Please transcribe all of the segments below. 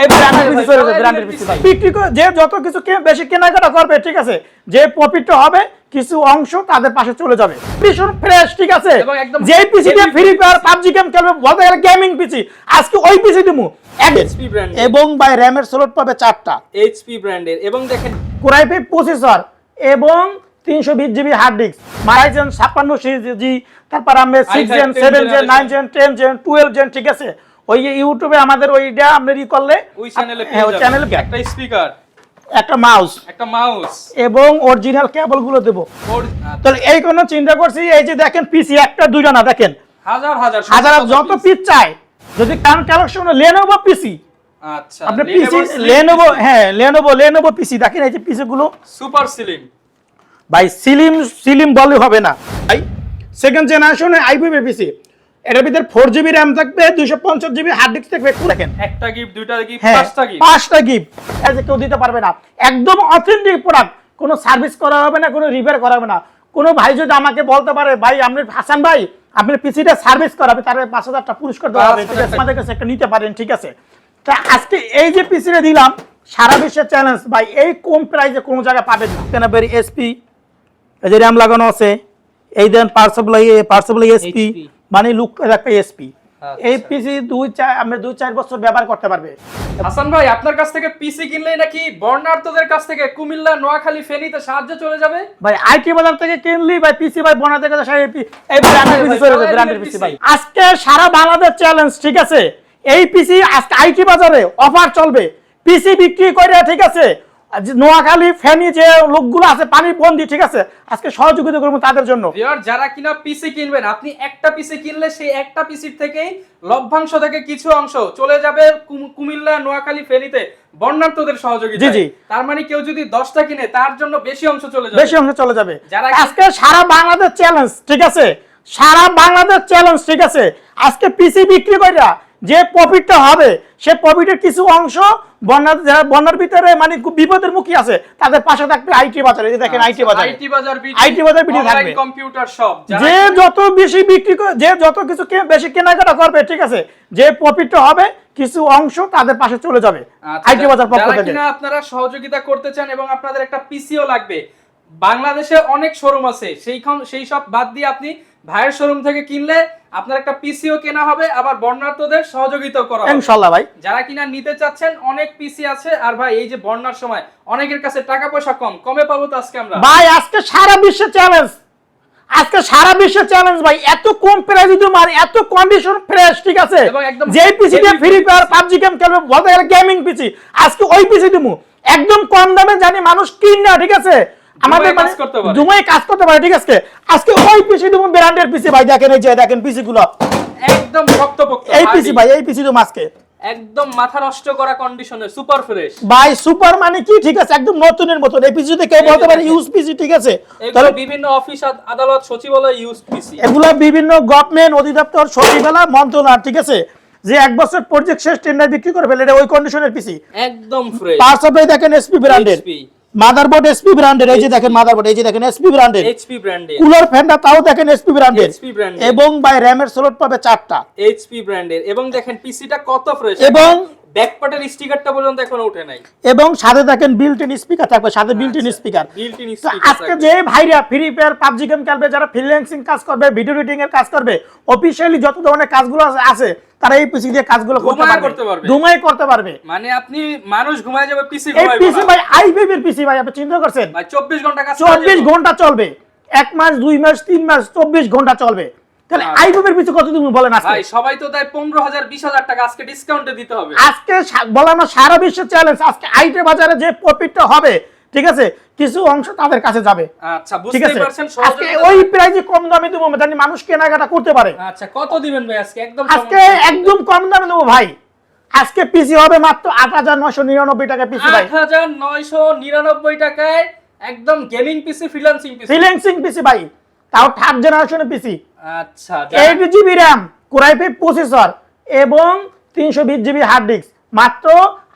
এই ব্র্যান্ডের পিসি চলে যাবে, ব্র্যান্ডের পিসি ভাই বিক্রি করে যে যত কিছু বেশি কেনাকাটা করবে, ঠিক আছে, যে প্রফিটটা হবে কিছু অংশ তাদের পাশে চলে যাবে। ভীষণ ফ্রেশ, ঠিক আছে, যে পিসি দিয়ে ফ্রি ফায়ার পাবজি গেম খেলবে, বলতে গেলে গেমিং পিসি, আজকে ওই পিসি দিমু এইচপি ব্র্যান্ডের এবং বাই র‍্যামের স্লট পাবে 4টা এইচপি ব্র্যান্ডের এবং দেখেন কোরাই ফাইভ প্রসেসর এবং 320 GB hard disk, Ryzen 56 G, তারপর আমরা 6 gen 7 gen 9 gen 10 gen 12 gen, ঠিক আছে। ওই ইউটিউবে আমাদের ওইটা আমরা ই করলে ওই চ্যানেলে ওই চ্যানেলে একটা স্পিকার, একটা মাউস এবং অরিজিনাল কেবল গুলো দেব। তাহলে এই কোন চিন্তা করছি, এই যে দেখেন পিসি একটা দুইটা না, দেখেন হাজার হাজার হাজার যত পিস চাই, যদি কারণ কালেকশন Lenovo পিসি, আচ্ছা আপনি পিসি Lenovo, হ্যাঁ Lenovo পিসি দেখেন, এই যে পিসি গুলো সুপার স্লিম ভাই, সিলিম বলে হবে না ভাই, সেকেন্ড জেনারেশনের i5 পিসি, এটার ভিতরে 4GB RAM থাকবে, 250GB হার্ড ডিস্ক থাকবে, দেখেন একটা গিফট, দুইটা গিফট, হ্যাঁ, পাঁচটা গিফট 5টা গিফট, এজ কেউ দিতে পারবে না, একদম অথেন্টিক প্রোডাক্ট, কোনো সার্ভিস করা হবে না, কোনো রিপেয়ার করা হবে না। কোনো ভাই যদি আমাকে বলতে পারে ভাই আপনি হাসান ভাই আপনি পিসিটা সার্ভিস করাবে, তার 5000 টাকা পুরস্কার দেওয়া হবে, ঠিক আছে, আমাদের কাছে একটা নিতে পারেন, ঠিক আছে। তা আজকে এই যে পিসিটা দিলাম, সারা বিশ্বের চ্যালেঞ্জ ভাই, এই কম প্রাইসে কোনো জায়গায় পাবেন না। কেন বেরি এসপি, এই যে RAM লাগানো আছে, এই দেন পার্সেবল এসপি, মানে লুক একটা এসপি, এই পিসি 2-4 বছর ব্যবহার করতে পারবে। হাসান ভাই আপনার কাছ থেকে পিসি কিনলেই নাকি বর্ণাঢ্যদের কাছ থেকে কুমিল্লা, নোয়াখালী, ফেনীতে সাহায্য চলে যাবে ভাই? আইটি বাজার থেকে কিনলি ভাই পিসি ভাই, বর্ণাঢ্যের কাছে এই ব্র্যান্ডের পিসি চলে যাবে, ব্র্যান্ডের পিসি ভাই। আজকে সারা বাংলাদেশ চ্যালেঞ্জ, ঠিক আছে, এই পিসি আজকে আইটি বাজারে অফার চলবে, পিসি বিক্রি করে, ঠিক আছে, নোয়াখালী ফেনী যে লোকগুলো আছে পানি বন্দি, ঠিক আছে, আজকে সহযোগিতা করবো তাদের জন্য। যারা কিনা পিসি কিনবেন, আপনি একটা পিসি কিনলে সেই একটা পিসির থেকেই লভ্যাংশ থেকে কিছু অংশ চলে যাবে কুমিল্লা, নোয়াখালী, ফেনীতে বর্ণাঢ্যদের সহযোগিতা। জি। তার মানে কেউ যদি 10টা কিনে তার জন্য বেশি অংশ চলে যাবে। আজকে সারা বাংলাদেশ চ্যালেঞ্জ, ঠিক আছে, সারা বাংলাদেশ চ্যালেঞ্জ, ঠিক আছে, আজকে পিসি বিক্রি কইরা যে প্রফিটটা হবে, সে প্রফিটের কিছু অংশ বন্যার ভিতরে মানে খুব বিপদের মুখী আছে তাদের পাশে থাকবে আইটি বাজারে। এই দেখেন আইটি বাজার বিক্রি থাকবে, কম্পিউটার শপ, যে যত বেশি বিক্রি করে, যে যত কিছু বেশি কেনাকাটা করবে, ঠিক আছে, যে প্রফিটটা হবে কিছু অংশ তাদের পাশে চলে যাবে আইটি বাজার পক্ষ থেকে। যারা আপনারা সহযোগিতা করতে চান এবং আপনাদের একটা পিসিও লাগবে, বাংলাদেশে অনেক শোরুম আছে, সেই সব বাদ দিয়ে আপনি ভাইয়ের শোরুম থেকে কিনলে আপনার একটা পিসিও কেনা হবে, আবার বর্ণাঢ্যদের সহযোগিতা করা হবে ইনশাআল্লাহ ভাই। যারা কিনা নিতে চাচ্ছেন, অনেক পিসি আছে। আর ভাই এই যে বন্যার সময় অনেকের কাছে টাকা পয়সা কমে পাবো, তো আজকে আমরা ভাই আজকে সারা বিশ্বের চ্যালেঞ্জ, আজকে সারা বিশ্বের চ্যালেঞ্জ ভাই, এত কম প্রাইসে তোমার এত কন্ডিশন ফ্রেশ, ঠিক আছে, যে পিসি দিয়ে ফ্রি ফায়ার পাবজি গেম খেলবে, বলতে গেলে গেমিং পিসি, আজকে ওই পিসি দিমু একদম কম দামে, জানি মানুষ কিন না, ঠিক আছে, আমাদের দুমাই কাজ করতে পারে, ঠিক আছে, আজকে ওই পিসি দিমু ব্র্যান্ডের পিসি ভাই। দেখেন এই যে দেখেন পিসি গুলো একদম শক্তপোক্ত, এই পিসি ভাই, এই পিসি তো আজকে একদম মাথা নষ্ট করা কন্ডিশনে সুপার ফ্রেশ ভাই। সুপার মানে কি, ঠিক আছে, একদম নতুনের মতো এই পিসি তে কেউ বলতে পারে ইউজ পিসি, ঠিক আছে, তাহলে বিভিন্ন অফিস আদালত সচিবালয় ইউজ পিসি, এগুলা বিভিন্ন গভর্নমেন্ট অধিদপ্তর সচিবালয় মন্ত্রণালয়, ঠিক আছে, যে 1 বছর প্রজেক্ট শেষ টেন্ডার বিক্রি করে ফেলে, এটা ওই কন্ডিশনের পিসি একদম ফ্রেশ। পার্সেল দেখেন এসপি ব্র্যান্ডের, মাদারবোর্ড এসপি ব্র্যান্ডের, এই যে দেখেন মাদারবোর্ড, এই যে দেখেন এসপি ব্র্যান্ডের, কুলার ফ্যানটা তাও দেখেন এসপি ব্র্যান্ডের, এবং বাই র‍্যামের স্লট পাবে 4টা এইচপি ব্র্যান্ডের। এবং দেখেন পিসিটা কত ফ্রেশ, এবং ব্যাকপার্টের স্টিকারটা পর্যন্ত এখনো ওঠে নাই, এবং সাথে দেখেন বিল্ট ইন স্পিকার থাকবে, সাথে বিল্ট ইন স্পিকার। আজকে যে ভাইরা ফ্রি ফায়ার পাবজি গেম খেলবে, যারা ফ্রিল্যান্সিং কাজ করবে, ভিডিও এডিটিং এর কাজ করবে, অফিশিয়ালি যত ধরনের কাজগুলো আছে তারা এই পিসি দিয়ে কাজগুলো করতে পারবে, ঘুমায় করতে পারবে। মানে আপনি মানুষ ঘুমায় যাবে, পিসি ঘুমায়। এই পিসি ভাই i5 এর পিসি ভাই, আপনি চিন্তা করছেন ভাই 24 ঘন্টা কাজ, 24 ঘন্টা চলবে, 1 মাস 2 মাস 3 মাস 24 ঘন্টা চলবে। তাহলে i5 এর পিসি কত তুমি বলেন? আজকে ভাই সবাই তো দেয় 15,000 20,000 টাকা, আজকে ডিসকাউন্টে দিতে হবে। আজকে বলা না সারা বিশ্বের চ্যালেঞ্জ, আজকে আইটি বাজারে যে প্রফিটটা হবে, ঠিক আছে, কিছু অংশ তাদের কাছে যাবে। আচ্ছা বুঝতেই পারছেন, আজকে ওই প্রাইসে কম দামে দেবো, জানি মানুষ কেনাকাটা করতে পারে। আচ্ছা কত দিবেন ভাই আজকে? একদম কম দামে দেবো ভাই। আজকে পিসি হবে মাত্র 8,999 টাকা পিসি ভাই, 8,999 টাকায় একদম গেমিং পিসি, ফ্রিল্যান্সিং পিসি ভাই, তাও 3rd জেনারেশনের পিসি। আচ্ছা 8GB RAM, core i five processor এবং 320 জিবি হার্ড ডিস্ক, মাত্র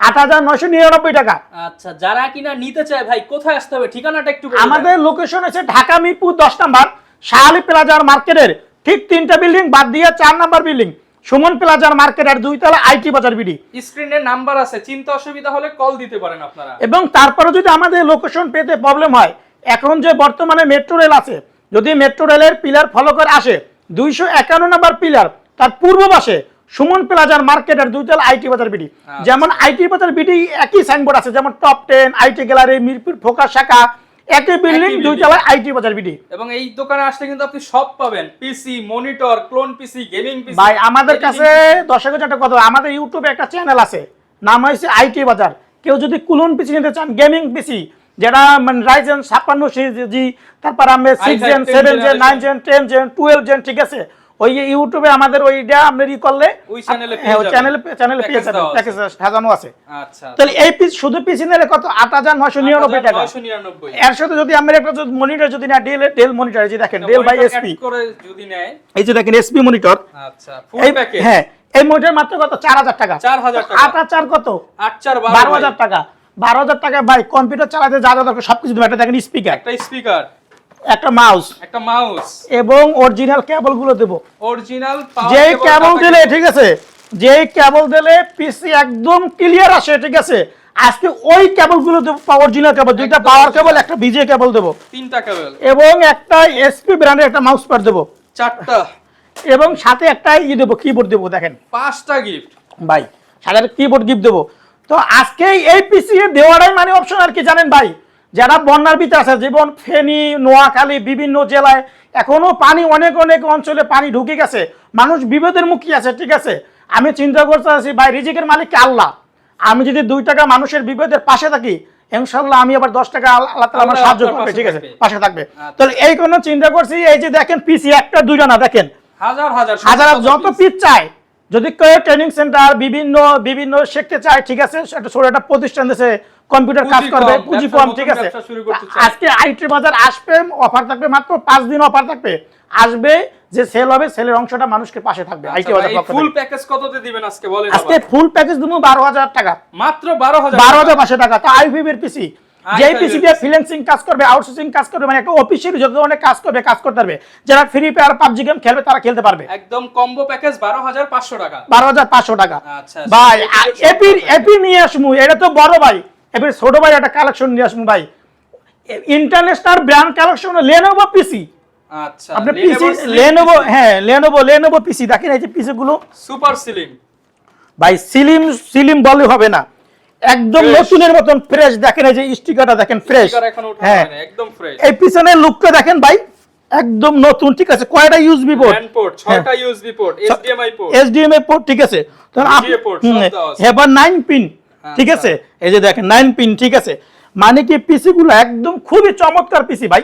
8,999 টাকা। আচ্ছা যারা কিনা নিতে চায় ভাই কোথায় আসতে হবে, ঠিকানাটা একটু বলুন। আমাদের লোকেশন আছে ঢাকা মিরপুর 10 নম্বর শাহালি প্লাজার মার্কেটের ঠিক 3টা বিল্ডিং বাদ দিয়ে 4 নম্বর বিল্ডিং, সুমন প্লাজার মার্কেটের 2 তলা আইটি বাজার বিডি। স্ক্রিনে নাম্বার আছে, চিন্তা অসুবিধা হলে কল দিতে পারেন আপনারা। এবং তারপরে যদি আমাদের লোকেশন পেতে প্রবলেম হয়, এখন যে বর্তমানে মেট্রো রেল আছে, যদি মেট্রো রেলের পিলার ফলো করে আসে 251 নম্বর পিলার, তার পূর্ব পাশে সুমন প্লাজার মার্কেটের 2 তলা আইটি বাজার বিডি। যেমন আইটি বাজার বিডি একই সাইনবোর্ড আছে, যেমন top 10 IT gallery Mirpur focus শাখা, একই বিল্ডিং 2 তলা আইটি বাজার বিডি। এবং এই দোকানে আসলে কিন্তু আপনি সব পাবেন, পিসি, মনিটর, ক্লোন পিসি, গেমিং পিসি। ভাই আমাদের কাছে দর্শকের একটা কথা, আমাদের ইউটিউবে একটা চ্যানেল আছে, নাম হয়েছে আইটি বাজার। কেউ যদি ক্লোন পিসি নিতে চান, গেমিং পিসি যেটা মানে রাইজেন 56 সিরিজ, তারপর আমরা 6 gen 7 gen 9 gen 10 gen 12 gen, ঠিক আছে, ওই ইউটিউবে আমাদের ওইটা আপনি ই করলে ওই চ্যানেলে পেয়ে যাবেন, প্যাকেজ সাজানো আছে। আচ্ছা, তাহলে এই পিস শুধু পিসি নিলে কত? 8999 টাকা। 999। এর সাথে যদি আমরা একটা মনিটর যদি না ডেল মনিটর, এই যে দেখেন ডেল বাই এসপি করে যদি নেয়, এই যে দেখেন এসপি মনিটর। আচ্ছা, ফুল প্যাকেজ। হ্যাঁ, এই মনিটর মাত্র কত? 4000 টাকা। 4000 টাকা। 8 কত? 8 12000 টাকা। 12000 টাকা ভাই কম্পিউটার চালাতে যা যা দরকার সবকিছু দেবো। একটা দেখেন স্পিকার, একটা স্পিকার, একটা মাউস এবং অরিজিনাল কেবল গুলো দেবো। অরিজিনাল পাওয়ার যেই কেবল দিলে, ঠিক আছে, যেই কেবল দিলে পিসি একদম ক্লিয়ার আসে, ঠিক আছে, আজকে ওই কেবল গুলো দেবো, অরিজিনাল কেবল, 2টা পাওয়ার কেবল, একটা ভিজিএ কেবল দেবো, 3টা কেবল, এবং একটা এসপি ব্র্যান্ডের একটা মাউস প্যাড দেবো, 4টা, এবং সাথে একটা দেবো, কিবোর্ড দেবো। দেখেন 5টা গিফট ভাই, সাথে একটা কিবোর্ড গিফট দেবো। তো আজকে এই পিসি দেওয়াটাই মানে অপশন আর কি জানেন ভাই, যারা বন্যার ভিতরে আছে, যেমন ফেনী, নোয়াখালী, বিভিন্ন জেলায় এখনো পানি, অনেক অনেক অঞ্চলে পানি ঢুকে গেছে, মানুষ বিপদের মুখী আছে, ঠিক আছে, আমি চিন্তা করতে আছি ভাই, রিজিকের মালিক আল্লাহ, আমি যদি 2 টাকা মানুষের বিপদের পাশে থাকি, ইনশাআল্লাহ আমি আবার 10 টাকা আল্লাহ তাআলা আমার সাহায্য করবে, ঠিক আছে, পাশে থাকবে। তাহলে এই কোন চিন্তা করছি, এই যে দেখেন পিসি একটা দুইটা না, দেখেন হাজার যত পিস চাই, যদি কেউ ট্রেনিং সেন্টার বিভিন্ন শিখতে চায়, ঠিক আছে, একটা ছোট একটা প্রতিষ্ঠান দেশে কম্পিউটার কাজ করবে, পুঁজি কম, ঠিক আছে, আজকে আইটি বাজার আসবে, অফার থাকবে মাত্র 5 দিন অফার থাকবে, আসবে যে সেল হবে, সেলের অংশটা মানুষের পাশে থাকবে। আইটি বাজার ফুল প্যাকেজ কততে দিবেন আজকে বলেন? আজকে ফুল প্যাকেজ দেবো 12000 টাকা, মাত্র 12000 12500 টাকা। তো আইভিভ এর পিসি, যেই পিসি দিয়ে ফ্রিল্যান্সিং কাজ করবে, আউটসোর্সিং কাজ করবে, মানে একটা অফিসিয়াল যত ধরনের কাজ করবে, কাজ করতে পারবে, যারা ফ্রি ফায়ার পাবজি গেম খেলবে তারা খেলতে পারবে। একদম কম্বো প্যাকেজ 12500 টাকা, 12500 টাকা। আচ্ছা ভাই এপি নিয়ে আসমু, এটা তো বড় ভাই, এপি ছোট ভাই একটা কালেকশন নিয়ে আসমু ভাই, ইন্টারন্যাশনাল ব্র্যান্ড কালেকশন লেনোভো পিসি। আচ্ছা, আপনি পিসি লেনোভো, হ্যাঁ লেনোভো পিসি দেখেন, এই যে পিসি গুলো সুপার স্লিম ভাই, স্লিম বলে হবে না, একদম নতুনের মতন ফ্রেশ। দেখেন এই যে স্টিকারটা দেখেন, ফ্রেশ, হ্যাঁ একদম ফ্রেশ। এই পিছনের লুকটা দেখেন ভাই, একদম নতুন, ঠিক আছে, কয়টা ইউএসবি পোর্ট? 6টা ইউএসবি পোর্ট, এইচডিএমআই পোর্ট, ঠিক আছে, এবার 9 পিন, ঠিক আছে, এই যে দেখেন 9 পিন, ঠিক আছে, মানে কি পিসি গুলো একদম খুবই চমৎকার পিসি ভাই।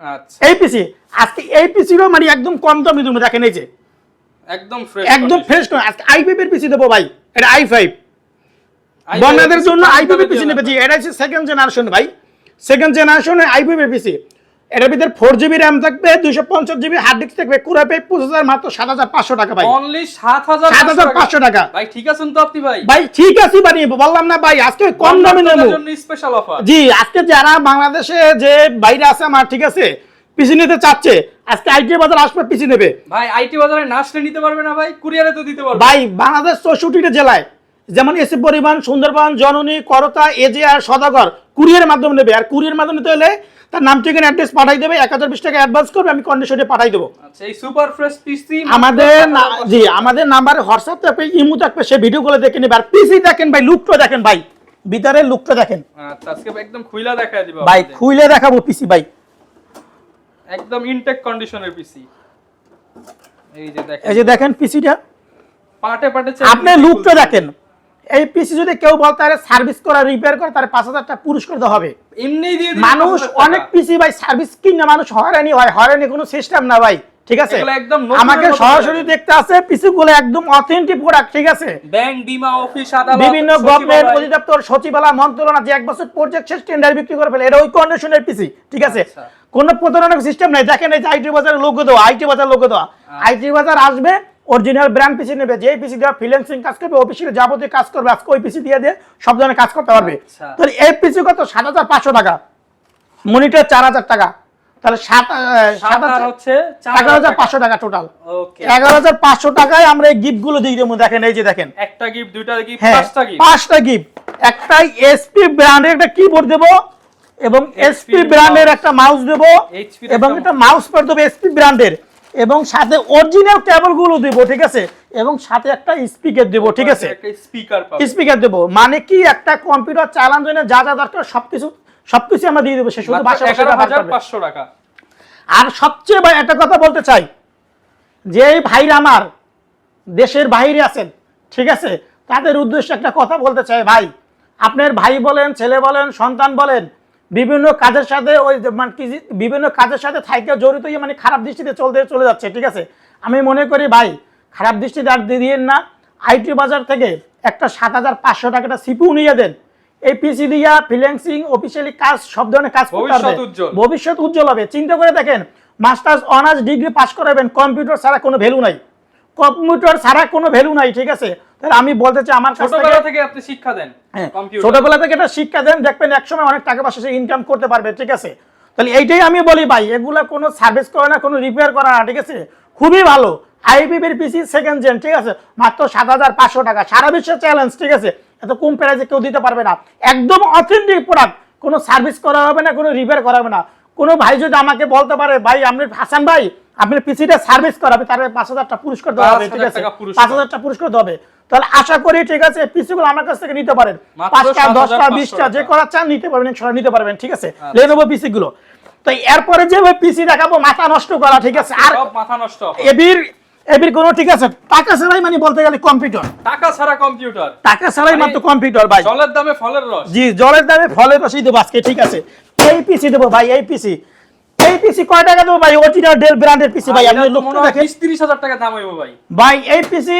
আচ্ছা, এই পিসি আজকে এই পিসিরও মানে একদম কম দামি তুমি দেখেন, এই যে একদম ফ্রেশ আজকে i5 এর পিসি দেবো ভাই, এটা i5 বন্যাদের জন্য i5 এর পিসি নেবে, জি, এটা হচ্ছে সেকেন্ড জেনারেশন ভাই, সেকেন্ড জেনারেশনে i5 এর পিসি, এটার ভিতরে 4GB RAM থাকবে, 250GB হার্ড ডিস্ক থাকবে, কুরাপে প্রসেসর মাত্র 7500 টাকা ভাই, অনলি 7500 টাকা ভাই। ঠিক আছেন তো আপনি ভাই? ভাই ঠিক আছে বানিয়ে বললাম না ভাই, আজকে কম দামে নেব জন্য স্পেশাল অফার। জি, আজকে যারা বাংলাদেশে যে বাইরে আছে আমার, ঠিক আছে, পিসি নিতে চাচ্ছে, আজকে আইটি বাজার আসবে পিসি নেবে ভাই। আইটি বাজারে না আসলে নিতে পারবে না ভাই, কুরিয়ারে তো দিতে পারবে ভাই। বাংলাদেশ 64টা জেলায়, যেমন এসি পরিবহন, সুন্দরবন, জননী, করতা, এজেআর, সদাগর, কুরিয়ারের মাধ্যমে নেবে। আর কুরিয়ার মাধ্যমে নিতে হলে তার নাম, ঠিকানা, অ্যাড্রেস পাঠাই দেবে, 1020 টাকা অ্যাডভান্স করবে, আমি কন্ডিশনে পাঠাই দেবো। আচ্ছা, এই সুপার ফ্রেশ পিসি আমাদের নাম্বারে হোয়াটসঅ্যাপ থাকবে, ইমো থাকবে, সেই ভিডিওগুলো দেখে নেবে। আর পিসি দেখেন ভাই, লুকটা দেখেন ভাই, ভিতরের লুকটা দেখেন। আচ্ছা, আজকে একদম খুইলা দেখায় দিব ভাই, খুইলে দেখাবো পিসি ভাই, একদম ইনটেক কন্ডিশনের পিসি। এই যে দেখেন পিসিটা, পার্টে আপনি লুকটা দেখেন। এই পিসি যদি কেউ বলতে পারে সার্ভিস করা, রিপেয়ার করা, তার 5000 টাকা পুরস্কার দেওয়া হবে। এমনি দিয়ে মানুষ অনেক পিসি ভাই সার্ভিস কিনে মানুষ হয়রানি হয়, হয়রানি কোনো সিস্টেম না ভাই, ঠিক আছে, আমাকে সরাসরি দেখতে আছে, পিসি গুলো একদম অথেন্টিক প্রোডাক্ট, ঠিক আছে, ব্যাংক, বীমা, অফিস, আদালত, বিভিন্ন গভর্নমেন্ট অধিদপ্তর, সচিবালয়, মন্ত্রণালয় যে 1 বছর প্রজেক্ট শেষ টেন্ডার বিক্রি করে ফেলে, এটা ওই কন্ডিশনের পিসি, ঠিক আছে, কোনো প্রতারণার সিস্টেম নাই। দেখেন এই যে আইটি বাজারের লোগো দেওয়া, আইটি বাজার লোগো দেওয়া, আইটি বাজার আসবে, অরিজিনাল ব্র্যান্ড পিসি নেবে, যে পিসি দেওয়া ফ্রিল্যান্সিং কাজ করবে, অফিসিয়াল যাবতীয় কাজ করবে, আজকে ওই পিসি দিয়ে সব ধরনের কাজ করতে পারবে। তো এই পিসি কত? 7500 টাকা, মনিটর 4000 টাকা, তাহলে 11,500 টাকা টোটাল। ওকে 11,500 টাকায় আমরা এই গিফট গুলো দিয়ে দেবো। দেখেন এই যে দেখেন, একটা গিফট, দুইটা গিফট, হ্যাঁ, পাঁচটা গিফট, 5টা গিফট। একটা এসপি ব্র্যান্ডের একটা কিবোর্ড দেবো এবং এসপি ব্র্যান্ডের একটা মাউস দেবো HP এবং একটা মাউস প্যাড দেবো এসপি ব্র্যান্ডের, এবং সাথে অরিজিনাল কেবল গুলো দেবো, ঠিক আছে, এবং সাথে একটা স্পিকার দেবো, ঠিক আছে, একটা স্পিকার পাবে। স্পিকার দেবো। মানে কি একটা কম্পিউটার চালানোর জন্য যা যা দরকার সবকিছু আমরা দিয়ে দেবো, সে শুধু 11,500 টাকা। আর সবচেয়ে একটা কথা বলতে চাই, যে এই ভাইরা আমার দেশের বাইরে আছেন, ঠিক আছে, তাদের উদ্দেশ্যে একটা কথা বলতে চাই। ভাই, আপনার ভাই বলেন, ছেলে বলেন, সন্তান বলেন, বিভিন্ন কাজের সাথে মানে কি বিভিন্ন কাজের সাথে থাইকে জড়িত মানে খারাপ দৃষ্টিতে চলে যাচ্ছে, ঠিক আছে। আমি মনে করি ভাই, খারাপ দৃষ্টিতে আর দিয়েন না। আইটি বাজার থেকে একটা 7,500 টাকাটা সিপিইউ নিয়ে দেন। এই পিসি দিয়া ফ্রিল্যান্সিং, অফিসিয়ালি কাজ, সব ধরনের কাজ করতে পারবে, ভবিষ্যৎ উজ্জ্বল হবে। চিন্তা করে দেখেন, মাস্টার্স অনার্স ডিগ্রি পাস করাবেন, কম্পিউটার ছাড়া কোনো ভ্যালু নাই, কম্পিউটার ছাড়া কোনো ভ্যালু নাই, ঠিক আছে। তাহলে আমি বলতে চাই, আমার ছোটবেলা থেকে আপনি শিক্ষা দেন, ছোটবেলা থেকে এটা শিক্ষা দেন, দেখবেন একসময় অনেক টাকা পয়সা ইনকাম করতে পারবে, ঠিক আছে। তাহলে এইটাই আমি বলি ভাই, এগুলা কোনো সার্ভিস করে না, কোনো রিপেয়ার করে না, ঠিক আছে, খুবই ভালো। আইবিবির পিসি সেকেন্ড জেন, ঠিক আছে, মাত্র 7,500 টাকা, সারা বিশ্বের চ্যালেঞ্জ, ঠিক আছে। এত কম প্রাইসে কেউ দিতে পারবে না, একদম অথেন্টিক প্রোডাক্ট, কোনো সার্ভিস করা হবে না, কোনো রিপেয়ার করা হবে না। কোনো ভাই যদি আমাকে বলতে পারে, ভাই আপনি হাসান ভাই আপনার পিসিটা সার্ভিস করাবে, তার 5,000 টাকা পুরস্কার দেওয়া হবে, ঠিক আছে, 5,000 টাকা পুরস্কার দেওয়া হবে। তাহলে আশা করি, ঠিক আছে, পিসিগুলো আমার কাছ থেকে নিতে পারেন, 5টা 10টা 20টা যে করা চান নিতে পারবেন, নিতে পারবেন, ঠিক আছে, লেনোভো পিসি গুলো। তো এরপরে যে পিসি দেখাবো মাথা নষ্ট করা, ঠিক আছে, আর মাথা নষ্ট এবির কোনো, ঠিক আছে, টাকা ছাড়াই মানে বলতে গেলে কম্পিউটার, টাকা ছাড়া কম্পিউটার, টাকা ছাড়াই মাত্র কম্পিউটার ভাই। জলের দামে ফলের রস, জি, জলের দামে ফলের রসই দেবো আজকে, ঠিক আছে। এই পিসি দেবো ভাই, এই পিসি কয় টাকা দেবো ভাই? অরিজিনাল ডেল ব্র্যান্ডের পিসি ভাই, আপনি লোকটা দেখেন, 20-30 হাজার টাকা দাম হইবো ভাই। ভাই এই পিসি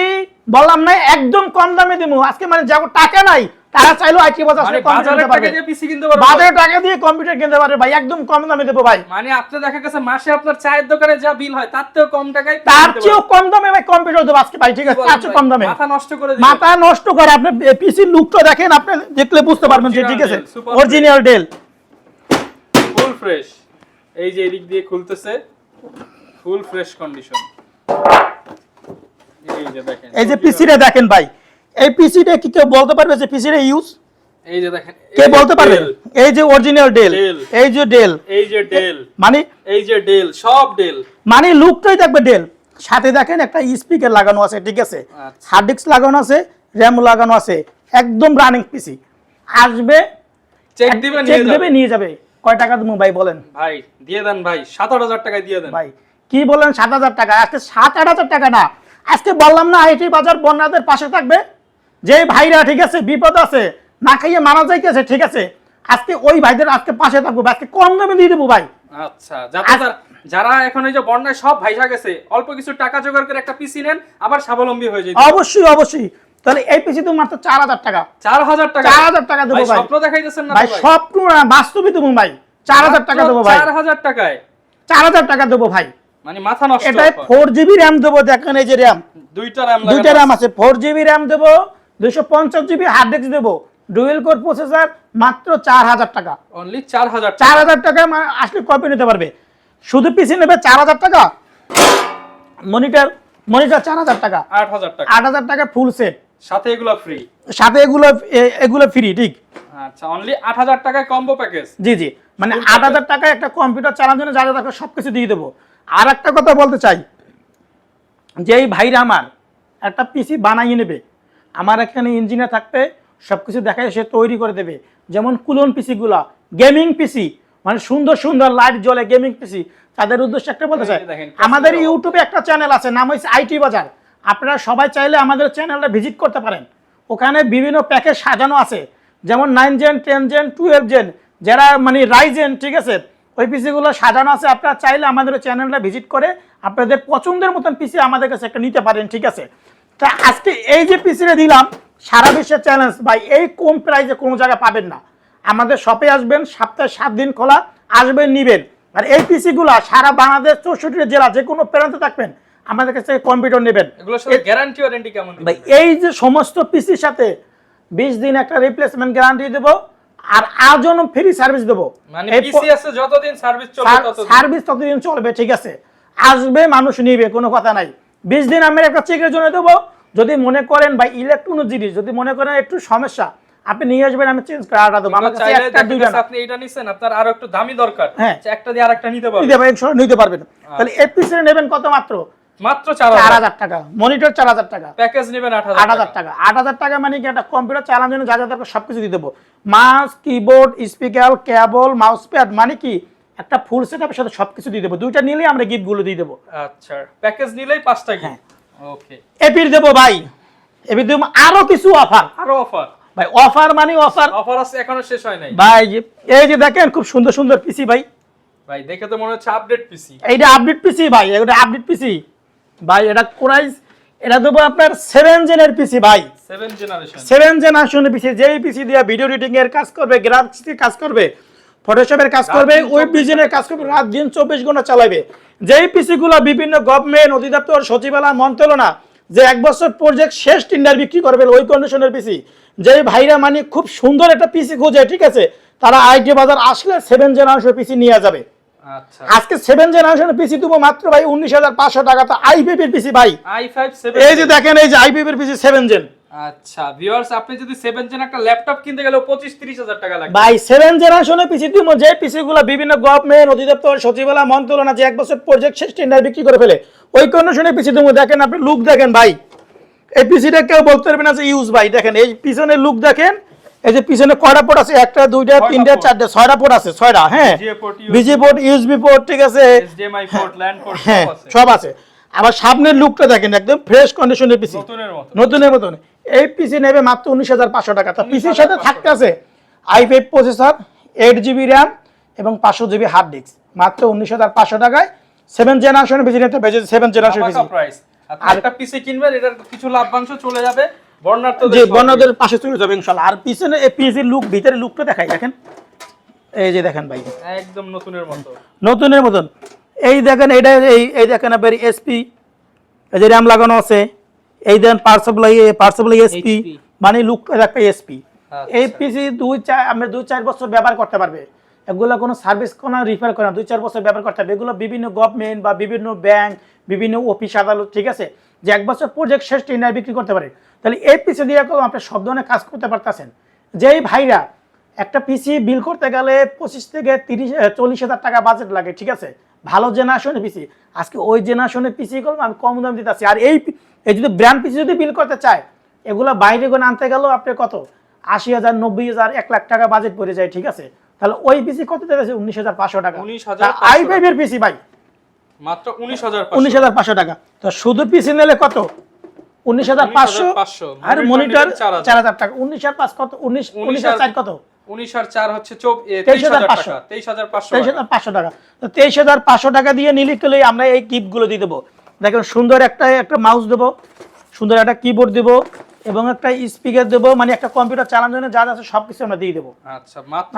বললাম না একদম কম দামে দেবো আজকে, মানে যার টাকা নাই তারা চাইলো আইটি বাজার থেকে কম্পিউটার কিনতে পারবে, পিসি কিনতে পারবে, বাজারে টাকা দিয়ে কম্পিউটার কিনতে পারবে ভাই, একদম কম দামে দেবো ভাই। মানে আপনি দেখা গেছে মাসে আপনার চায়ের দোকানে যা বিল হয় তার থেকেও কম টাকায়, তার চেয়েও কম দামে ভাই কম্পিউটার দেবো আজকে ভাই, ঠিক আছে, তার চেয়ে কম দামে। মাথা নষ্ট করে আপনি পিসির লুকটা দেখেন, আপনি দেখলে বুঝতে পারবেন যে, ঠিক আছে, অরিজিনাল ডেল, ফুল ফ্রেশ। এই যে এদিক দিয়ে খুলতেছে, ফুল ফ্রেশ কন্ডিশন। এই যে দেখেন, এই যে পিসিটা দেখেন ভাই, এই পিসিটা কি কেউ বলতে পারবে যে পিসিটা ইউজ? এই যে দেখেন, কে বলতে পারবে? এই যে অরিজিনাল ডেল, এই যে ডেল, এই যে ডেল, মানে এই যে ডেল, সব ডেল, মানে লুকটাই দেখবে ডেল। সাথে দেখেন একটা স্পিকার লাগানো আছে, ঠিক আছে, হার্ড ডিস্ক লাগানো আছে, র‍্যাম লাগানো আছে, একদম রানিং পিসি। আসবে, চেক দিবেন, নিয়ে যাবে। কয় টাকা দেবো ভাই বলেন? ভাই দিয়ে দেন ভাই, 7-8 টাকায় দিয়ে দেন ভাই। কি বলেন 7,000 টাকা? আজকে 7-8 টাকা না, আজকে বললাম না আইটি বাজার বন্যাদের পাশে থাকবে। যে ভাইরা, ঠিক আছে, বিপদ আছে, না খাইয়ে মারা যাইতেছে, ঠিক আছে, আজকে ওই ভাইদের আজকে পাশে থাকবো, আজকে কম দামে দিয়ে দেবো ভাই। আচ্ছা, যারা এখন এই যে বন্যায় সব ভাইসা গেছে, অল্প কিছু টাকা জোগাড় করে একটা পিসি নেন, আবার স্বাবলম্বী হয়ে যায়। অবশ্যই। তাহলে এই পিসি তো মাত্র 4,000 টাকা, 4,000 টাকা, 4,000 টাকা দেবো ভাই। স্বপ্ন দেখাইতেছেন না ভাই? স্বপ্ন না, বাস্তবিক দেবো ভাই, 4,000 টাকা দেবো ভাই, 4,000 টাকায়, 4,000 টাকা দেবো ভাই। মানে মাথা নষ্ট। এটাই 4GB র‍্যাম দেবো, দেখেন এই যে র‍্যাম, দুইটা র‍্যাম আছে, 4GB র‍্যাম দেবো, 255GB হার্ড ডিস্ক দেবো, ডুয়েল কোর প্রসেসর, মাত্র 4,000 টাকা, অনলি 4,000 টাকা। 4,000 টাকা আসলে কপি নিতে পারবে। শুধু পিসি নেবে 4,000 টাকা, মনিটর 4,000 টাকা, 8,000 টাকা ফুল সেট, সাথে এগুলো ফ্রি, এগুলো ফ্রি, ঠিক। আচ্ছা, অনলি 8,000 টাকায় কম্বো প্যাকেজ। জি, মানে 8,000 টাকায় একটা কম্পিউটার চালানোর জন্য যা যা দরকার সবকিছু দিয়ে দেবো। আর একটা কথা বলতে চাই, যে এই ভাইরা আমার একটা পিসি বানাইয়ে নেবে, আমার এখানে ইঞ্জিনিয়ার থাকবে, সবকিছু দেখায় সে তৈরি করে দেবে। যেমন কুলন পিসিগুলা, গেমিং পিসি, মানে সুন্দর সুন্দর লাইট জ্বলে গেমিং পিসি, তাদের উদ্দেশ্যে একটা বলতে চাই, আমাদের ইউটিউবে একটা চ্যানেল আছে, নাম হচ্ছে আইটি বাজার। আপনারা সবাই চাইলে আমাদের চ্যানেলটা ভিজিট করতে পারেন, ওখানে বিভিন্ন প্যাকেজ সাজানো আছে, যেমন 9 জেন, 10 জেন, 12 জেন, যারা মানে রাইজেন, ঠিক আছে, ওই পিসিগুলো সাজানো আছে। আপনারা চাইলে আমাদের চ্যানেলটা ভিজিট করে আপনাদের পছন্দের মতন পিসি আমাদের কাছে একটা নিতে পারেন, ঠিক আছে। তা আজকে এই যে পিসিটা দিলাম, সারা বিশ্বের চ্যালেঞ্জ ভাই, এই কম প্রাইসে কোনো জায়গায় পাবেন না। আমাদের শপে আসবেন, সপ্তাহে 7 দিন খোলা, আসবেন নিবেন। আর এই পিসিগুলো সারা বাংলাদেশ 64 জেলা যে কোনো প্রান্তে থাকবেন, আমাদের কাছে কম্পিউটার নেবেন। এগুলোর সাথে গ্যারান্টি ওয়ারেন্টি কেমন ভাই? এই যে সমস্ত পিসির সাথে 20 দিন একটা রিপ্লেসমেন্ট গ্যারান্টি দেবো, আর আজীবন ফ্রি সার্ভিস দেবো। মানে পিসিএস এ যতদিন সার্ভিস চলবে সার্ভিস ততদিন চলবে, ঠিক আছে? আসবে মানুষ নিবে, কোনো কথা নাই। 20 দিন আমি একটা চেকের জন্য দেবো। যদি মনে করেন ভাই ইলেকট্রনিক জিনিস যদি মনে করেন একটু সমস্যা, আপনি নিয়ে আসবেন, আমি চেঞ্জ করে আটা দেবো। আমার কাছে একটা দুইটা না, আপনি এটা নিছেন, আপনার আরো একটু দামি দরকার, হ্যাঁ একটা দিয়ে আরেকটা নিতে পারবেন, নিতে পারবেন। তাহলে এই পিসে নেবেন কত? মাত্র 4000 টাকা। মনিটর 4000 টাকা, প্যাকেজ নেবেন 8000 টাকা। 8000 টাকা মানে কি একটা কম্পিউটার চালানোর জন্য যা যা দরকার সবকিছু দিয়ে দেবো। মাউস, কিবোর্ড, স্পিকার, কেবল, মাউস প্যাড, মানে কি একটা ফুল সেটআপের সাথে সবকিছু দিয়ে দেবো। দুইটা নিলেই আমরা গিফট গুলো দিয়ে দেবো। আচ্ছা, প্যাকেজ নিলেই 5টা গিফট। ওকে, এপির দেবো ভাই, এপির দেবো আরো কিছু অফার। আরো অফার ভাই অফার মানে অফার আছে, এখনো শেষ হয় নাই ভাই। এই যে দেখেন খুব সুন্দর সুন্দর পিসি ভাই, ভাই দেখে তো মনে হচ্ছে আপডেট পিসি। এইটা আপডেট পিসি ভাই, এটা আপডেট পিসি ভাই। এটা কোরাইস, এটা দেবো আপনার 7 জেনের পিসি ভাই, 7 জেনারেশনের পিসি। যেই পিসি দিয়ে ভিডিও এডিটিং এর কাজ করবে, গ্রাফিক্সের কাজ করবে, ফটোশপের কাজ করবে, ওয়েব ডিজাইনের কাজ করবে, রাত দিন 24 ঘন্টা চালাবে। যেই পিসি গুলো বিভিন্ন গভর্নমেন্ট, অধিদপ্তর, সচিবালয়, মন্ত্রণালয় যে 1 বছর প্রজেক্ট শেষ টেন্ডার বিক্রি করবে, ওই কন্ডিশনের পিসি। যেই ভাইরা মানে খুব সুন্দর একটা পিসি খোঁজে, ঠিক আছে, তারা আইটি বাজার আসলে 7 জেনারেশনের পিসি নিয়ে যাবে। আচ্ছা, আজকে 7 জেনারেশনের পিসি দেবো মাত্র ভাই 19500 টাকা। তো i5 এর পিসি ভাই, i5 7, এই যে দেখেন, এই যে i5 এর পিসি 7 জেন। আচ্ছা ভিউয়ার্স, আপনি যদি 7 জেন একটা ল্যাপটপ কিনতে গেলে 25-30 হাজার টাকা লাগবে ভাই। 7 জেনারেশনের পিসি দিমো, যে পিসি গুলো বিভিন্ন গভর্নমেন্ট, অধিদপ্তর, সচিবালয়, মন্ত্রণালয় যে 1 বছর প্রজেক্ট শেষ টেন্ডার বিক্রি করে ফেলে, ওই কন্ডিশনের পিসি দিমো। দেখেন আপনি লুক দেখেন ভাই, এই পিসিটা কেউ বলতে পারবে না যে ইউজ ভাই। দেখেন এই পিছনের লুক দেখেন, এই যে পিছনে কয়টা পোর্ট আছে? 1টা 2টা 3টা 4টা 6টা পোর্ট আছে, 6টা। হ্যাঁ, বিজি পোর্ট, ইউএসবি পোর্ট, ঠিক আছে, HDMI পোর্ট, LAN পোর্ট হ্যাঁ সব আছে। আবার সামনের লুকটা দেখেন, একদম ফ্রেশ কন্ডিশনের পিসি, নতুনের মতন। এই পিসি নেবে মাত্র 19500 টাকা। তো পিসির সাথে থাকতে আছে i5 প্রসেসর, 8GB র্যাম এবং 500GB হার্ড ডিস্ক, মাত্র 19500 টাকায় 7 জেনারেশনের পিসি নিতে পেয়েছে। 7 জেনারেশনের পিসি আর একটা পিসি কিনবেন, এটার কিছু লাভ্যাংশ চলে যাবে জি বর্ণাঢ্যদের পাশে চলে যাবে ইনশাআল্লাহ। আর পিছনে এই পিসির লুক, ভিতরে লুকটা দেখাই, দেখেন এই যে দেখেন ভাই, একদম নতুনের মতো, নতুনের মতন। এই দেখেন, এটা এই দেখেন আপনার এসপি, এই যে র্যাম লাগানো আছে, এই দেন পাওয়ার সাপ্লাই এসপি, মানে লুকটা একটা এসপি। এই পিসি 2-4 বছর ব্যবহার করতে পারবে। এগুলো কোনো সার্ভিস কোনো রিপেয়ার করে না, 2-4 বছর ব্যবহার করতে হবে। এগুলো বিভিন্ন গভর্নমেন্ট বা বিভিন্ন ব্যাংক, বিভিন্ন অফিস আদালত, ঠিক আছে, যে 1 বছর প্রজেক্ট শেষ টেন্ডার বিক্রি করতে পারে। তাহলে এই পিসি দিয়ে আপনি সব ধরনের কাজ করতে পারতেছেন। যেই ভাইরা একটা পিসি বিল করতে গেলে 25 থেকে 40 হাজার টাকা বাজেট লাগে, ঠিক আছে, ভালো জেনারেশনের পিসি। আজকে ওই জেনারেশনের পিসি গুলো আমি কম দাম দিতেছি। আর এই যদি ব্র্যান্ড পিসি যদি বিল করতে চায়, এগুলো বাইরে করে আনতে গেলেও আপনি কত 80,000, 90,000, 1 লাখ টাকা বাজেট পড়ে যায়, ঠিক আছে। তাহলে ওই পিসি কত দিতেছে? 19,500 টাকা। i5 এর পিসি ভাই মাত্র 19,500 টাকা। তো শুধু পিসি নিলে কত? 19,500। আর মনিটর 4,000 টাকা। 19,500 কত? 19,400 কত? 19,400 হচ্ছে 23,500 টাকা। 23,500 টাকা। তো 23,500 টাকা দিয়ে নিলে গেলে আমরা এই গিফট গুলো দিয়ে দেবো। দেখেন সুন্দর একটা মাউস দেবো, সুন্দর একটা কিবোর্ড দেবো এবং একটা স্পিকার দেবো, মানে একটা কম্পিউটার চালানোর জন্য যা আছে সবকিছু আমরা দিয়ে দেবো। আচ্ছা, মাত্র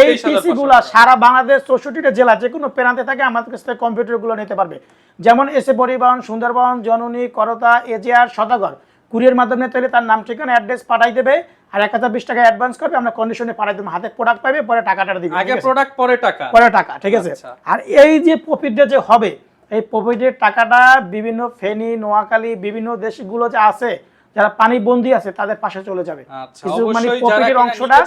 এই পিসি গুলা সারা বাংলাদেশ 64টা জেলা যে কোনো প্রান্তে থাকে আমাদের কাছ থেকে কম্পিউটার গুলো নিতে পারবে। যেমন এসে পরিবহন, সুন্দরবন, জননী, করতা, এজিআর, সদাগর কুরিয়ার মাধ্যমে নিতে হলে তার নাম, ঠিকানা, অ্যাড্রেস পাঠাই দেবে আর 1020 টাকা অ্যাডভান্স করবে। আমরা কন্ডিশনে পাঠাই দেবো, হাতে প্রোডাক্ট পাবে, পরে টাকাটা দিবে। আগে প্রোডাক্ট পরে টাকা, ঠিক আছে। আর এই যে প্রফিটটা যে হবে, এই প্রফিটের টাকাটা বিভিন্ন ফেনী, নোয়াখালী, বিভিন্ন দেশগুলো যে আছে যারা পানি বন্দী আছে তাদের পাশে চলে যাবে। কিছু মানে প্রফিটের অংশটা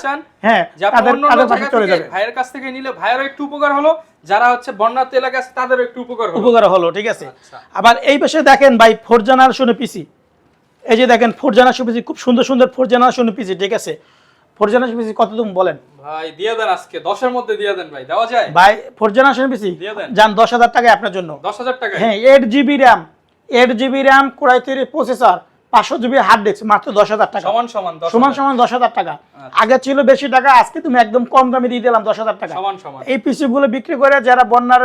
হ্যাঁ তাদের পাশে চলে যাবে। ভাইয়ের কাছ থেকে নিলে ভাইয়েরও একটু উপকার হলো, যারা হচ্ছে বন্যার্ত এলাকা আছে তাদেরও একটু উপকার হলো, ঠিক আছে। আবার এই পাশে দেখেন ভাই 4 জেনারেশনের পিসি, এই যে দেখেন 4 জেনারেশন পিসি, খুব সুন্দর সুন্দর 4 জেনারেশনের পিসি, ঠিক আছে। 4 জেনারেশন পিসি কত দাম বলেন ভাই? দিয়ে দেন আজকে 10 এর মধ্যে দিয়ে দেন ভাই, দেওয়া যায় ভাই? 4 জেনারেশন পিসি জান 10,000 টাকা আপনার জন্য। 10,000 টাকা? হ্যাঁ, 8GB RAM, Core i 3 processor, 500GB hard disk, মাত্র 10,000 টাকা। সমান 10,000 টাকা। আগে ছিল বেশি টাকা, আজকে তুমি একদম কম দামে দিয়ে দিলাম 10,000 টাকা। এই পিসি গুলো বিক্রি করে যারা বন্যার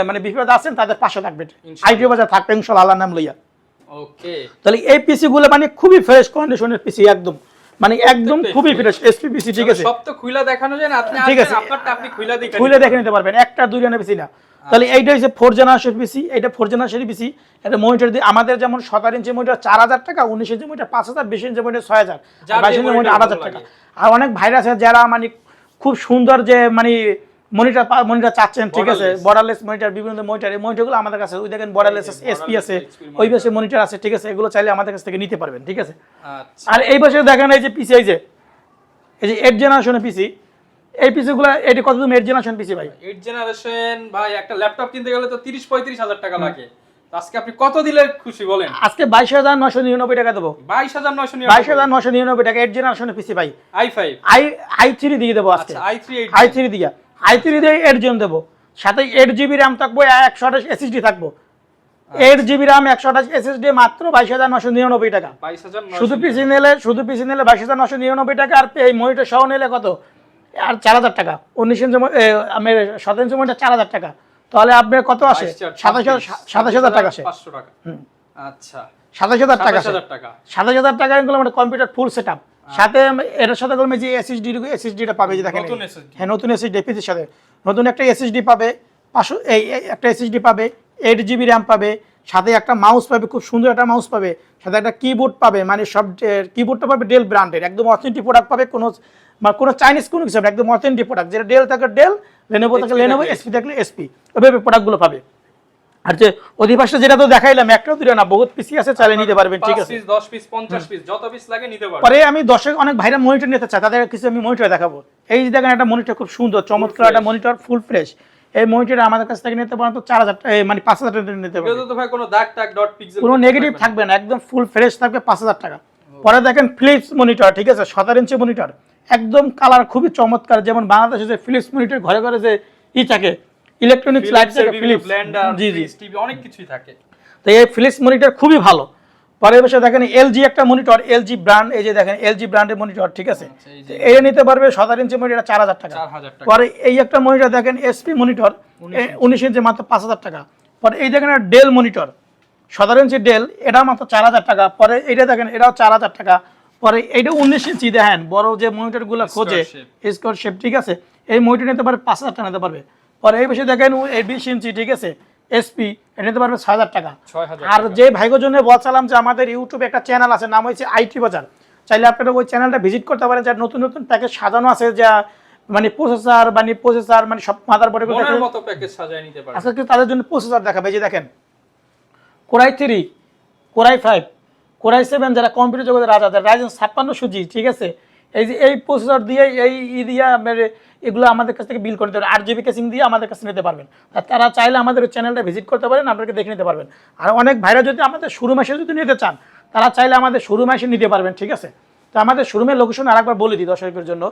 মানে বিপদ আছেন তাদের পাশে থাকবে, আইটি বাজার থাকবে ইনশাআল্লাহ, আল্লাহর নাম লইয়া। ওকে, তাহলে এই পিসি গুলো মানে খুবই ফ্রেশ কন্ডিশনের পিসি, একদম মানে একদম খুবই ফ্রেশ এসপি পিসি, ঠিক আছে। সব তো খুলে দেখানো যায় না, আপনি আপনারটা আপনি খুলে দেখে নিতে পারবেন, একটা দুইটা পিসি না। তাহলে এইটা হচ্ছে 4 জেনারেশন পিসি, এটা 4 জেনারেশন পিসি। এটা মনিটর দিয়ে আমাদের যেমন 17 ইঞ্চি মনিটর 4,000 টাকা, 19 inch monitor 5,000, 20 inch monitor 6,000, 22 inch monitor 8,000 টাকা। আর অনেক ভাইরাস আছে যারা মানে খুব সুন্দর যে মানে মনিটর চাচ্ছেন, ঠিক আছে, Borderless। বর্ডারলেস মনিটর, বিভিন্ন মনিটর, এই মনিটরগুলো আমাদের কাছে, ওই দেখেন বর্ডারলেস এসপি আছে, borderless ওই পাশে মনিটর আছে, ঠিক আছে, এগুলো চাইলে আমাদের কাছ থেকে নিতে পারবেন, ঠিক আছে। আচ্ছা আর এই পাশে দেখেন এই যে পিসি, এই যে 8 জেনারেশনের পিসি, এই পিসিগুলো এটি কত দাম 8 জেনারেশন পিসি ভাই? 8 জেনারেশন ভাই, একটা ল্যাপটপ কিনতে গেলে তো 30-35 হাজার টাকা লাগে। তো আজকে আপনি কত দিলে খুশি বলেন? আজকে 22,999 টাকা দেবো। 22,999 22,999 টাকা 8 জেনারেশনের পিসি ভাই। i5 i3 দিয়ে দেবো আজকে। আচ্ছা i3 i3 দিয়ে 8 জন দেবো, সাথে 8 GB র্যাম থাকবো, 128 SSD থাকবো। 8 GB র্যাম 128 SSD মাত্র 22,999 টাকা। 22,999 শুধু পিসি নিলে 22,999 টাকা, আর এই মনিটর সহ নিলে কত? আর 4,000 টাকা। 19 ইঞ্চি আমি 17 ইঞ্চি মনিটর 4,000 টাকা, তাহলে আপনার কত আসে? 27,000 টাকা আসে। 500 টাকা। আচ্ছা 27,000 টাকা আসে। 27,000 টাকা। 27,000 টাকা এগুলো মানে কম্পিউটার ফুল সেটআপ, সাথে এটার সাথে করলে যে এসএসডিটা পাবে, যে দেখেন নতুন SSD। হ্যাঁ নতুন এসএসডি পিসির সাথে নতুন একটা এসএসডি পাবে, 500 একটা এসএসডি পাবে, 8 GB র্যাম পাবে, সাথে একটা মাউস পাবে, খুব সুন্দর একটা মাউস পাবে, সাথে একটা কিবোর্ড পাবে, মানে সব কিবোর্ডটা পাবে ডেল ব্র্যান্ডের, একদম অথেন্টিক প্রোডাক্ট পাবে, কোনো চাইনিজ কোনো কিছু না, একদম অথেন্টিক প্রোডাক্ট, যেটা ডেল থাকে ডেল, লেনোভো থাকে লেনোভো, এসপি থাকলে এসপি, ওইভাবে প্রোডাক্টগুলো পাবে। আর যে অধিবাসে যেটা তো দেখাইলাম, একটা দুটো না, বহুত পিসি আছে, চালিয়ে নিতে পারবেন, ঠিক 5 আছে। পিস 10 পিস 50 পিস যত পিস লাগে নিতে পারবেন। পরে আমি দর্শক অনেক ভাইরা মনিটর নিতে চাই, তাদের কিছু আমি মনিটর দেখাবো। এই যে দেখেন একটা মনিটর খুব সুন্দর চমৎকার একটা মনিটর, ফুল ফ্রেশ। এই মনিটর আমাদের কাছ থেকে নিতে পারেন তো 4,000 মানে 5,000 টাকা নিতে পারবেন, এগুলো তো ভাই কোনো দাগ টাগ ডট পিক্সেল কোনো নেগেটিভ থাকবে না, একদম ফুল ফ্রেশ থাকবে, 5,000 টাকা। পরে দেখেন ফিলিপস মনিটর, ঠিক আছে, 17 ইঞ্চি মনিটর, একদম কালার খুবই চমৎকার, যেমন বাংলাদেশে যে ফিলিপস মনিটর ঘরে ঘরে যে থাকে, ইলেকট্রনিক্স লাইট থেকে ফিলিপস, ব্লেন্ডার জি জি, টিভি অনেক কিছুই থাকে। তো এই ফিলিপস মনিটর খুবই ভালো। পরে বসে দেখেন এলজি একটা মনিটর, এলজি ব্র্যান্ড, এই যে দেখেন এলজি ব্র্যান্ডের মনিটর, ঠিক আছে, এটা নিতে পারবে 17 ইঞ্চি মনিটর 4,000 টাকা। 4,000 টাকা। পরে এই একটা মনিটর দেখেন এসপি মনিটর 19 ইঞ্চি মাত্র 5,000 টাকা। পরে এই দেখেন ডেল মনিটর 17 ইঞ্চি ডেল, এটা মাত্র 4,000 টাকা। পরে এইটা দেখেন এটাও 4,000 টাকা। পরে এইটা 19 ইঞ্চি দেখেন, বড় যে মনিটরগুলো খোঁজে স্কোয়ার শেপ, ঠিক আছে, এই মনিটর নিতে পারবে 5,000 টাকা নিতে পারবে। পরে এই পাশে দেখেন এই 20 ইঞ্চি, ঠিক আছে, এসপি, এটা নিতে পারবে 6,000 টাকা। 6,000 আর যে ভাইগোর জন্য বলছিলাম যে আমাদের ইউটিউবে একটা চ্যানেল আছে, নাম হচ্ছে আইটি বাজার, চাইলে আপনারা ওই চ্যানেলটা ভিজিট করতে পারেন, যার নতুন নতুন প্যাকেজ সাজানো আছে, যা মানে প্রসেসর মানে সব মাদারবোর্ডে মনের মতো প্যাকেজ সাজায় নিতে পারবেন। আজকে তাদের জন্য প্রসেসর দেখাবে, এই যে দেখেন কোরাই 3, কোরাই 5, কোরাই 7, যারা কম্পিউটার জগতের রাজা, রাইজেন 5600G, ঠিক আছে, এই যে এই প্রসেসর দিয়ে দিয়ে এগুলো আমাদের কাছ থেকে বিল করে নিতে পারবেন, 8 GB কেসিং দিয়ে আমাদের কাছে নিতে পারবেন। আর তারা চাইলে আমাদের চ্যানেলটা ভিজিট করতে পারেন, আপনাকে দেখে নিতে পারবেন। আর অনেক ভাইরা যদি আমাদের শোরুম এসে যদি নিতে চান, তারা চাইলে আমাদের শোরুম এসে নিতে পারবেন, ঠিক আছে। তো আমাদের শোরুমের লোকেশন আরেকবার বলে দিই দর্শকের জন্য,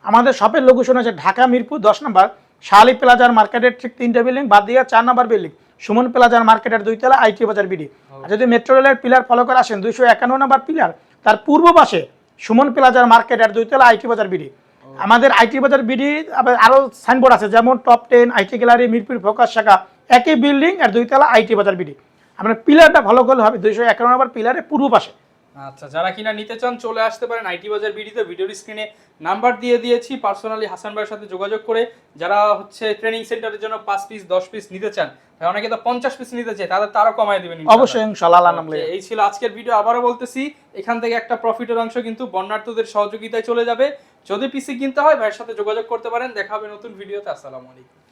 আমাদের শপের লোকেশন আছে ঢাকা মিরপুর 10 নম্বর শালি প্লাজার মার্কেটের ঠিক 3টা বিল্ডিং বাদ দিয়ে 4 নম্বর বিল্ডিং সুমন প্লাজার মার্কেটের 2 তলা আইটি বাজার বিডি। আর যদি মেট্রো রেলের পিলার ফলো করে আসেন 251 নম্বর পিলার, তার পূর্ব পাশে সুমন প্লাজার মার্কেটের 2 তলা আইটি বাজার বিডি। আমাদের আইটি বাজার বিডি আরো সাইনবোর্ড আছে, যেমন top 10, IT gallery, Mirpur focus শাখা, একই বিল্ডিং আর 2 তলা আইটি বাজার বিডি। আপনার পিলারটা ফলো করলে হবে 251 নম্বর পিলারের পূর্ব পাশে। আচ্ছা, যারা কিনা নিতে চান চলে আসতে পারেন আইটি বাজার বিডিতে, ভিডিওর স্ক্রিনে নাম্বার দিয়ে দিয়েছি, পার্সোনালি হাসান ভাইয়ের সাথে যোগাযোগ করে যারা হচ্ছে ট্রেনিং সেন্টারের জন্য 5 পিস 10 পিস নিতে চান, অনেকে তো 50 পিস নিতে চায়, তাদের তারও কমায় দিবেন অবশ্যই ইনশাআল্লাহ। এই ছিল আজকের ভিডিও। আবারও বলতেছি, এখান থেকে একটা প্রফিটের অংশ কিন্তু বন্যার্থদের সহযোগিতায় চলে যাবে। যদি পিসি কিনতে হয় ভাইয়ের সাথে যোগাযোগ করতে পারেন। দেখা হবে নতুন ভিডিওতে। আসসালামু আলাইকুম।